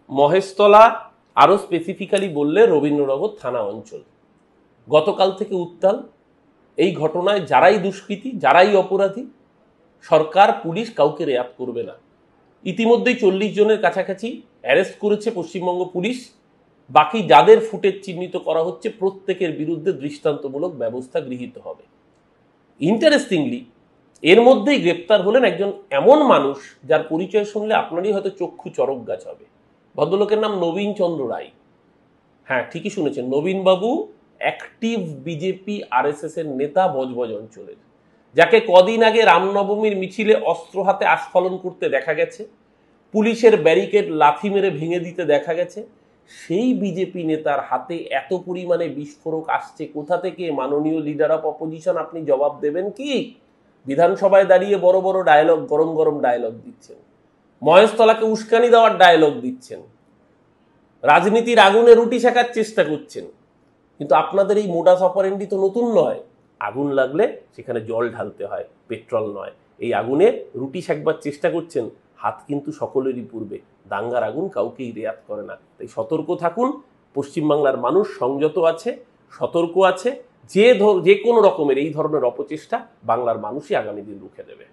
মহেশতলা, আরো স্পেসিফিক্যালি বললে রবীন্দ্রনগর থানা অঞ্চল গতকাল থেকে উত্তাল। এই ঘটনায় যারাই দুষ্কৃতী, যারাই অপরাধী, সরকার পুলিশ কাউকে রেয়াত করবে না। ইতিমধ্যেই 40 জনের কাছাকাছি অ্যারেস্ট করেছে পশ্চিমবঙ্গ পুলিশ। বাকি যাদের ফুটেজ চিহ্নিত করা হচ্ছে প্রত্যেকের বিরুদ্ধে দৃষ্টান্তমূলক ব্যবস্থা গৃহীত হবে। ইন্টারেস্টিংলি এর মধ্যেই গ্রেপ্তার হলেন একজন এমন মানুষ যার পরিচয় শুনলে আপনারই হয়তো চক্ষু চরক গাছ হবে। ভদ্রলোকের নাম নবীন চন্দ্র রায়। হ্যাঁ, ঠিকই শুনেছেন, নবীন বাবু অ্যাক্টিভ বিজেপি আরএসএস এর নেতা বজবজ অঞ্চলের, যাকে কদিন আগে রামনবমীর মিছিলে অস্ত্র হাতে আস্ফালন করতে দেখা গেছে, পুলিশের ব্যারিকেড লাথি মেরে ভেঙে দিতে দেখা গেছে। সেই বিজেপি নেতার হাতে এত পরিমাণে বিস্ফোরক আসছে কোথা থেকে? মাননীয় লিডার অফ অপোজিশন, আপনি জবাব দেবেন কি? বিধানসভায় দাঁড়িয়ে বড় বড় ডায়লগ, গরম গরম ডায়লগ দিচ্ছেন, মহেশতলাকে উস্কানি দেওয়ার ডায়লগ দিচ্ছেন, রাজনীতির আগুনে রুটি শেখার চেষ্টা করছেন। কিন্তু আপনাদের এই মোডাস অপারেন্ডি তো নতুন নয়। আগুন লাগলে সেখানে জল ঢালতে হয়, পেট্রোল নয়। এই আগুনে রুটি শেখবার চেষ্টা করছেন, হাত কিন্তু সকলেরই পূর্বে। দাঙ্গার আগুন কাউকেই রেয়াত করে না। তাই সতর্ক থাকুন। পশ্চিমবাংলার মানুষ সংযত আছে, সতর্ক আছে। যে কোনো রকমের এই ধরনের অপচেষ্টা বাংলার মানুষই আগামী দিন রুখে দেবে।